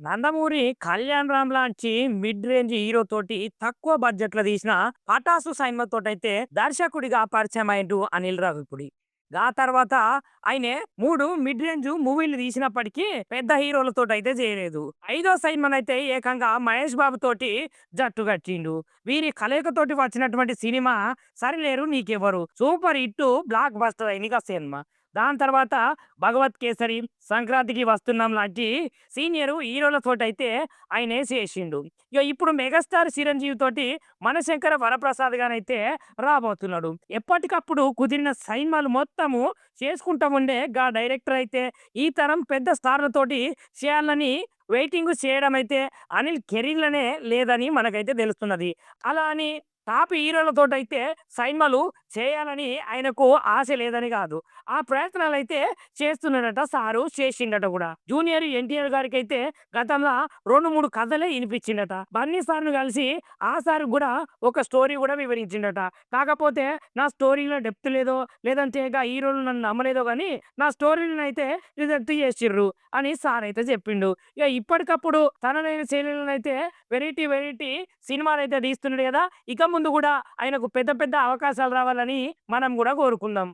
నందమూరి 'కళ్యాణ్ రామ్' లాంటి mid range hero తోటి తక్కువ బడ్జెట్‌లో తీసిన 'పటాసు' సినిమాతోటైతే దర్శకుడిగా పరిచయమైండు అనిల్ రావిపూడి. ఆ తర్వాత ఆయనే 3 మిడ్ రేంజ్ మూవీలు తీసినప్పటికీ పెద్ద హీరోలతోటైతే చేయలేదు. ఐదో సినిమానైతే ఏకంగా మహేష్ బాబు తోటి జట్టు కట్టిండు. వీరి కలయికతోటి వచ్చినటువంటి cinema 'Sarileru Neekevvaru' super hit block buster అయింది ఆ సినిమా. దాని తర్వాత 'భగవత్ కేసరి', 'సంక్రాంతికి వస్తున్నాం' లాంటి సీనియర్ హీరోలతోటైతే ఆయనే చేసిండు. ఇప్పుడు మెగాస్టార్ చిరంజీవి తోటి 'మనశంకర వరప్రసాద్' గారైతే రాబోతున్నాడు. ఎప్పటికప్పుడు కుదిరిన సినిమాలు మొత్తము చేసుకుంటా ఉండే డైరెక్టర్ అయితే ఈ తరం పెద్ద స్టార్‌లతోటి చేయాలని వెయిటింగ్ చేయడం అయితే అనిల్ కెరీర్‌లోనే లేదని మనకైతే తెలుస్తున్నది. అలా అని టాప్ హీరోలతోటైతే సినిమాలు చేయాలని ఆయనకు ఆశ లేదని కాదు. ఆ ప్రయత్నాలైతే చేస్తున్నాడట సారు, చేసిండట కూడా. జూనియర్ ఎన్టీఆర్ గారికైతే గతంలో 2, 3 కథలే ఇనిపించిండట. బన్నీ సార్‌ని కలిసి ఆ సార్ గూడా ఒక స్టోరీ గూడా వివరించిండట. కాకపోతే నా స్టోరీలో డెప్త్ లేదో, లేదంటే హీరోలు నన్ను నమ్మలేదో గానీ, నా స్టోరీలనైతే రిజెక్ట్ చేసిర్రు అని సార్ అయితే చెప్పిండు. ఇప్పటికప్పుడు తనదైన శైలిలోనైతే వెరైటీ సినిమాలైతే తీస్తున్నాడు గదా! ఇక ముందు గూడా ఆయనకు పెద్ద పెద్ద అవకాశాలు రావాలని మనం గూడా కోరుకుందాం.